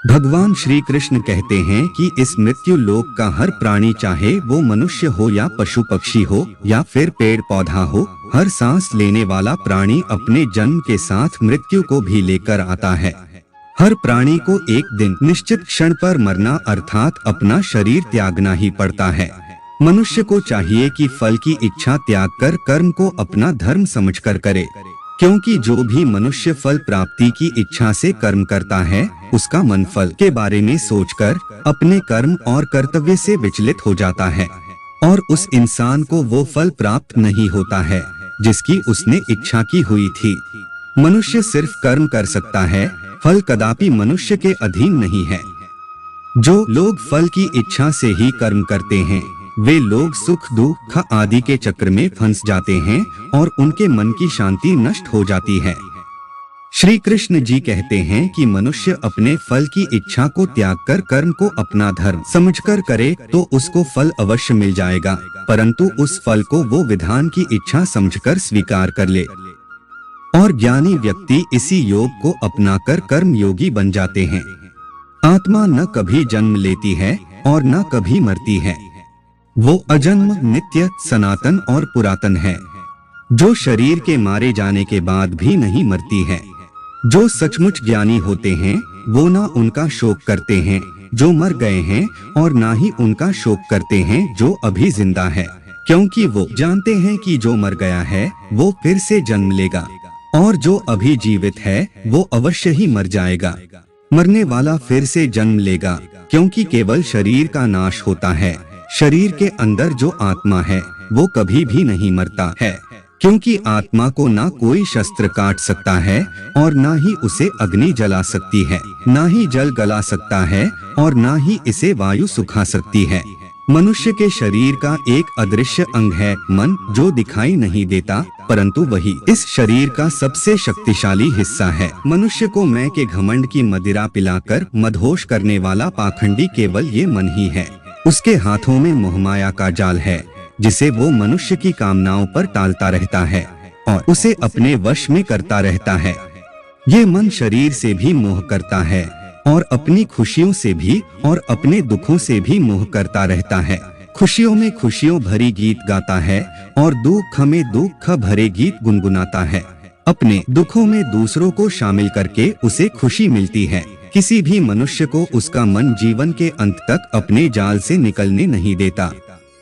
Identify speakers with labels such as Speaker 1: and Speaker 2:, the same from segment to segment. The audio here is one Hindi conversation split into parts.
Speaker 1: भगवान श्री कृष्ण कहते हैं कि इस मृत्यु लोक का हर प्राणी, चाहे वो मनुष्य हो या पशु पक्षी हो या फिर पेड़ पौधा हो, हर सांस लेने वाला प्राणी अपने जन्म के साथ मृत्यु को भी लेकर आता है। हर प्राणी को एक दिन निश्चित क्षण पर मरना अर्थात अपना शरीर त्यागना ही पड़ता है। मनुष्य को चाहिए कि फल की इच्छा त्याग कर कर्म को अपना धर्म समझकर करे, क्योंकि जो भी मनुष्य फल प्राप्ति की इच्छा से कर्म करता है, उसका मन फल के बारे में सोचकर अपने कर्म और कर्तव्य से विचलित हो जाता है और उस इंसान को वो फल प्राप्त नहीं होता है जिसकी उसने इच्छा की हुई थी। मनुष्य सिर्फ कर्म कर सकता है, फल कदापि मनुष्य के अधीन नहीं है। जो लोग फल की इच्छा से ही कर्म करते हैं, वे लोग सुख दुख आदि के चक्र में फंस जाते हैं और उनके मन की शांति नष्ट हो जाती है। श्री कृष्ण जी कहते हैं कि मनुष्य अपने फल की इच्छा को त्याग कर कर्म को अपना धर्म समझकर करे तो उसको फल अवश्य मिल जाएगा, परंतु उस फल को वो विधान की इच्छा समझकर स्वीकार कर ले। और ज्ञानी व्यक्ति इसी योग को अपनाकर कर्म योगी बन जाते हैं। आत्मा न कभी जन्म लेती है और न कभी मरती है। वो अजन्म, नित्य, सनातन और पुरातन है, जो शरीर के मारे जाने के बाद भी नहीं मरती है। जो सचमुच ज्ञानी होते हैं वो ना उनका शोक करते हैं जो मर गए हैं और ना ही उनका शोक करते हैं जो अभी जिंदा है, क्योंकि वो जानते हैं कि जो मर गया है वो फिर से जन्म लेगा और जो अभी जीवित है वो अवश्य ही मर जाएगा। मरने वाला फिर से जन्म लेगा, क्योंकि केवल शरीर का नाश होता है। शरीर के अंदर जो आत्मा है वो कभी भी नहीं मरता है, क्योंकि आत्मा को ना कोई शस्त्र काट सकता है और ना ही उसे अग्नि जला सकती है, ना ही जल गला सकता है और ना ही इसे वायु सुखा सकती है। मनुष्य के शरीर का एक अदृश्य अंग है मन, जो दिखाई नहीं देता, परंतु वही इस शरीर का सबसे शक्तिशाली हिस्सा है। मनुष्य को मैं के घमंड की मदिरा पिलाकर मदहोश करने वाला पाखंडी केवल ये मन ही है। उसके हाथों में मोहमाया का जाल है, जिसे वो मनुष्य की कामनाओं पर टालता रहता है और उसे अपने वश में करता रहता है। ये मन शरीर से भी मोह करता है और अपनी खुशियों से भी और अपने दुखों से भी मोह करता रहता है। खुशियों में खुशियों भरी गीत गाता है और दुख में दुख भरे गीत गुनगुनाता है। अपने दुखों में दूसरों को शामिल करके उसे खुशी मिलती है। किसी भी मनुष्य को उसका मन जीवन के अंत तक अपने जाल से निकलने नहीं देता।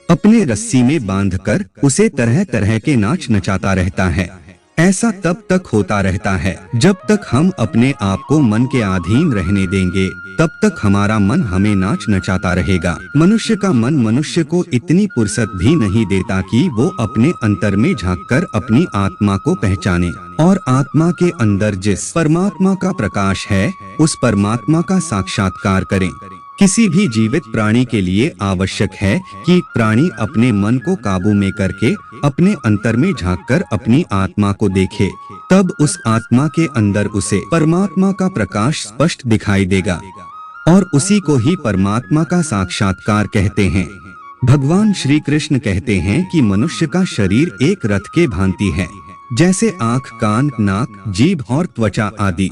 Speaker 1: अपने रस्सी में बांधकर उसे तरह तरह के नाच नचाता रहता है। ऐसा तब तक होता रहता है जब तक हम अपने आप को मन के अधीन रहने देंगे, तब तक हमारा मन हमें नाच नचाता रहेगा। मनुष्य का मन मनुष्य को इतनी फुर्सत भी नहीं देता कि वो अपने अंतर में झांककर अपनी आत्मा को पहचाने और आत्मा के अंदर जिस परमात्मा का प्रकाश है उस परमात्मा का साक्षात्कार करें। किसी भी जीवित प्राणी के लिए आवश्यक है कि प्राणी अपने मन को काबू में करके अपने अंतर में झांककर अपनी आत्मा को देखे, तब उस आत्मा के अंदर उसे परमात्मा का प्रकाश स्पष्ट दिखाई देगा और उसी को ही परमात्मा का साक्षात्कार कहते हैं। भगवान श्री कृष्ण कहते हैं कि मनुष्य का शरीर एक रथ के भांति है, जैसे आँख, कान, नाक, जीभ और त्वचा आदि।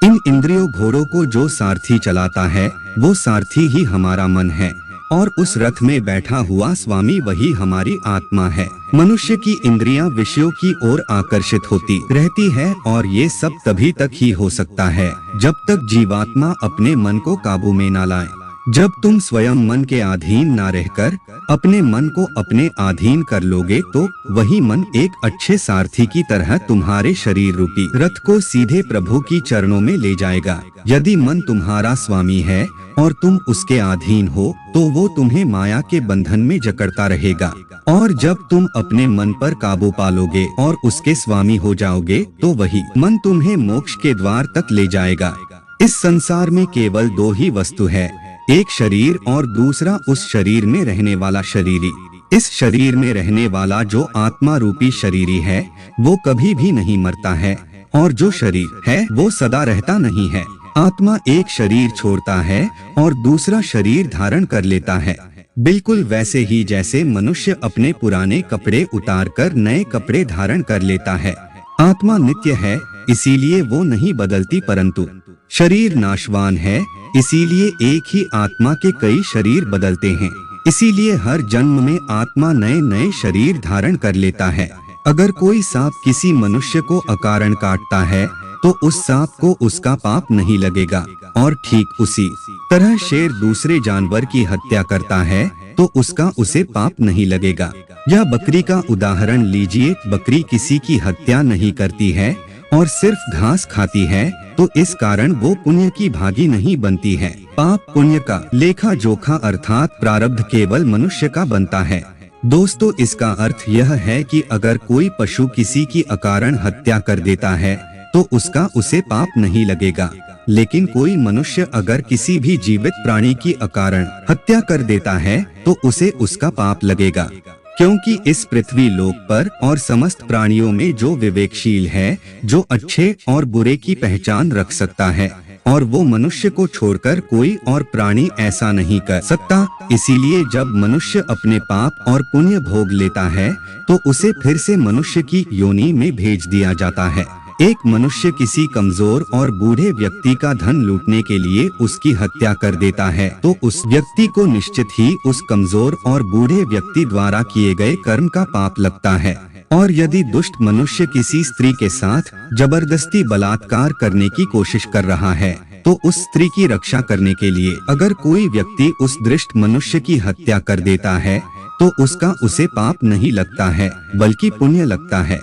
Speaker 1: इन इंद्रियों घोड़ों को जो सारथी चलाता है वो सारथी ही हमारा मन है और उस रथ में बैठा हुआ स्वामी वही हमारी आत्मा है। मनुष्य की इंद्रियां विषयों की ओर आकर्षित होती रहती है और ये सब तभी तक ही हो सकता है जब तक जीवात्मा अपने मन को काबू में ना लाए। जब तुम स्वयं मन के अधीन ना रहकर अपने मन को अपने अधीन कर लोगे तो वही मन एक अच्छे सारथी की तरह तुम्हारे शरीर रूपी रथ को सीधे प्रभु की चरणों में ले जाएगा। यदि मन तुम्हारा स्वामी है और तुम उसके अधीन हो तो वो तुम्हें माया के बंधन में जकड़ता रहेगा, और जब तुम अपने मन पर काबू पालोगे और उसके स्वामी हो जाओगे तो वही मन तुम्हें मोक्ष के द्वार तक ले जाएगा। इस संसार में केवल दो ही वस्तु है, एक शरीर और दूसरा उस शरीर में रहने वाला शरीरी। इस शरीर में रहने वाला जो आत्मा रूपी शरीरी है वो कभी भी नहीं मरता है और जो शरीर है वो सदा रहता नहीं है। आत्मा एक शरीर छोड़ता है और दूसरा शरीर धारण कर लेता है, बिल्कुल वैसे ही जैसे मनुष्य अपने पुराने कपड़े उतारकर नए कपड़े धारण कर लेता है। आत्मा नित्य है, इसीलिए वो नहीं बदलती, परंतु शरीर नाशवान है, इसीलिए एक ही आत्मा के कई शरीर बदलते हैं। इसीलिए हर जन्म में आत्मा नए नए शरीर धारण कर लेता है। अगर कोई सांप किसी मनुष्य को अकारण काटता है तो उस सांप को उसका पाप नहीं लगेगा, और ठीक उसी तरह शेर दूसरे जानवर की हत्या करता है तो उसका उसे पाप नहीं लगेगा। या बकरी का उदाहरण लीजिए, बकरी किसी की हत्या नहीं करती है और सिर्फ घास खाती है, तो इस कारण वो पुण्य की भागी नहीं बनती है। पाप पुण्य का लेखा जोखा अर्थात प्रारब्ध केवल मनुष्य का बनता है। दोस्तों, इसका अर्थ यह है कि अगर कोई पशु किसी की अकारण हत्या कर देता है तो उसका उसे पाप नहीं लगेगा, लेकिन कोई मनुष्य अगर किसी भी जीवित प्राणी की अकारण हत्या कर देता है तो उसे उसका पाप लगेगा। क्योंकि इस पृथ्वी लोक पर और समस्त प्राणियों में जो विवेकशील है, जो अच्छे और बुरे की पहचान रख सकता है, और वो मनुष्य को छोड़कर कोई और प्राणी ऐसा नहीं कर सकता। इसीलिए जब मनुष्य अपने पाप और पुण्य भोग लेता है तो उसे फिर से मनुष्य की योनि में भेज दिया जाता है। एक मनुष्य किसी कमजोर और बूढ़े व्यक्ति का धन लूटने के लिए उसकी हत्या कर देता है तो उस व्यक्ति को निश्चित ही उस कमजोर और बूढ़े व्यक्ति द्वारा किए गए कर्म का पाप लगता है। और यदि दुष्ट मनुष्य किसी स्त्री के साथ जबरदस्ती बलात्कार करने की कोशिश कर रहा है तो उस स्त्री की रक्षा करने के लिए अगर कोई व्यक्ति उस दुष्ट मनुष्य की हत्या कर देता है तो उसका उसे पाप नहीं लगता है, बल्कि पुण्य लगता है।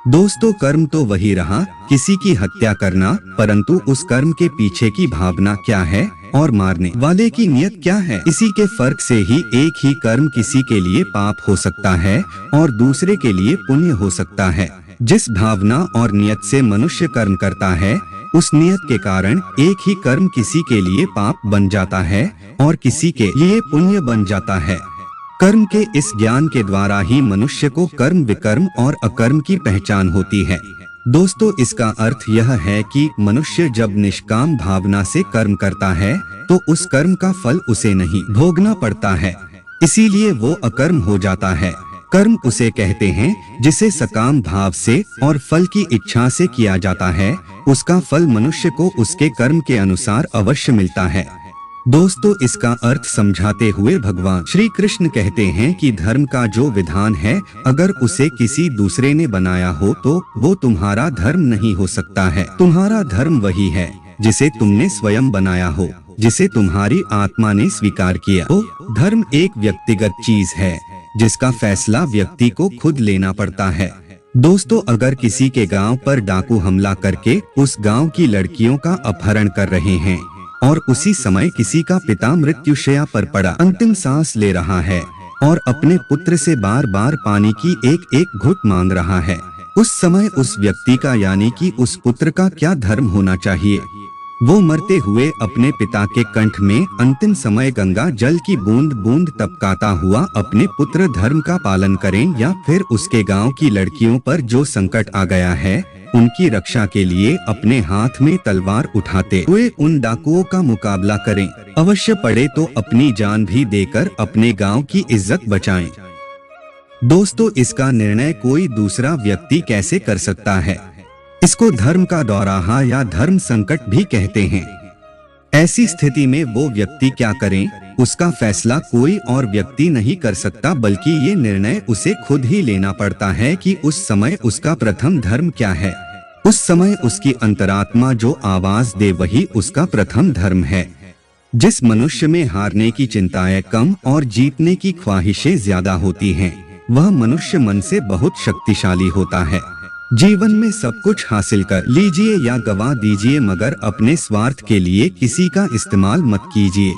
Speaker 1: दोस्तों, कर्म तो वही रहा, किसी की हत्या करना, परंतु उस कर्म के पीछे की भावना क्या है और मारने वाले की नियत क्या है, इसी के फर्क से ही एक ही कर्म किसी के लिए पाप हो सकता है और दूसरे के लिए पुण्य हो सकता है। जिस भावना और नियत से मनुष्य कर्म करता है, उस नियत के कारण एक ही कर्म किसी के लिए पाप बन जाता है और किसी के लिए पुण्य बन जाता है। कर्म के इस ज्ञान के द्वारा ही मनुष्य को कर्म विकर्म और अकर्म की पहचान होती है। दोस्तों, इसका अर्थ यह है कि मनुष्य जब निष्काम भावना से कर्म करता है तो उस कर्म का फल उसे नहीं भोगना पड़ता है, इसीलिए वो अकर्म हो जाता है। कर्म उसे कहते हैं जिसे सकाम भाव से और फल की इच्छा से किया जाता है। उसका फल मनुष्य को उसके कर्म के अनुसार अवश्य मिलता है। दोस्तों, इसका अर्थ समझाते हुए भगवान श्री कृष्ण कहते हैं कि धर्म का जो विधान है, अगर उसे किसी दूसरे ने बनाया हो तो वो तुम्हारा धर्म नहीं हो सकता है। तुम्हारा धर्म वही है जिसे तुमने स्वयं बनाया हो, जिसे तुम्हारी आत्मा ने स्वीकार किया हो। धर्म एक व्यक्तिगत चीज है जिसका फैसला व्यक्ति को खुद लेना पड़ता है। दोस्तों, अगर किसी के गांव पर डाकू हमला करके उस गांव की लड़कियों का अपहरण कर रहे हैं और उसी समय किसी का पिता मृत्युशैया पर पड़ा अंतिम सांस ले रहा है और अपने पुत्र से बार बार पानी की एक एक घुट मांग रहा है, उस समय उस व्यक्ति का यानी कि उस पुत्र का क्या धर्म होना चाहिए? वो मरते हुए अपने पिता के कंठ में अंतिम समय गंगा जल की बूंद बूंद टपकाता हुआ अपने पुत्र धर्म का पालन करें, या फिर उसके गांव की लड़कियों पर जो संकट आ गया है उनकी रक्षा के लिए अपने हाथ में तलवार उठाते हुए उन डाकुओं का मुकाबला करें, अवश्य पड़े तो अपनी जान भी देकर अपने गांव की इज्जत बचाएं। दोस्तों, इसका निर्णय कोई दूसरा व्यक्ति कैसे कर सकता है? इसको धर्म का दौराहा या धर्म संकट भी कहते हैं। ऐसी स्थिति में वो व्यक्ति क्या करें, उसका फैसला कोई और व्यक्ति नहीं कर सकता, बल्कि ये निर्णय उसे खुद ही लेना पड़ता है कि उस समय उसका प्रथम धर्म क्या है। उस समय उसकी अंतरात्मा जो आवाज दे वही उसका प्रथम धर्म है। जिस मनुष्य में हारने की चिंताएं कम और जीतने की ख्वाहिशें ज्यादा होती हैं, वह मनुष्य मन से बहुत शक्तिशाली होता है। जीवन में सब कुछ हासिल कर लीजिए या गवा दीजिए, मगर अपने स्वार्थ के लिए किसी का इस्तेमाल मत कीजिए।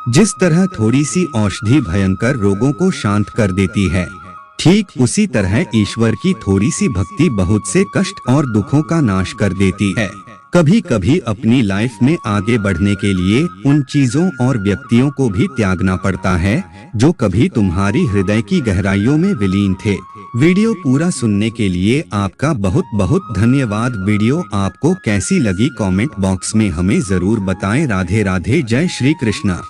Speaker 1: जिस तरह थोड़ी सी औषधि भयंकर रोगों को शांत कर देती है, ठीक उसी तरह ईश्वर की थोड़ी सी भक्ति बहुत से कष्ट और दुखों का नाश कर देती है। कभी कभी अपनी लाइफ में आगे बढ़ने के लिए उन चीजों और व्यक्तियों को भी त्यागना पड़ता है जो कभी तुम्हारी हृदय की गहराइयों में विलीन थे। वीडियो पूरा सुनने के लिए आपका बहुत बहुत धन्यवाद। वीडियो आपको कैसी लगी कमेंट बॉक्स में हमें जरूर बताएं। राधे राधे, जय श्री कृष्णा।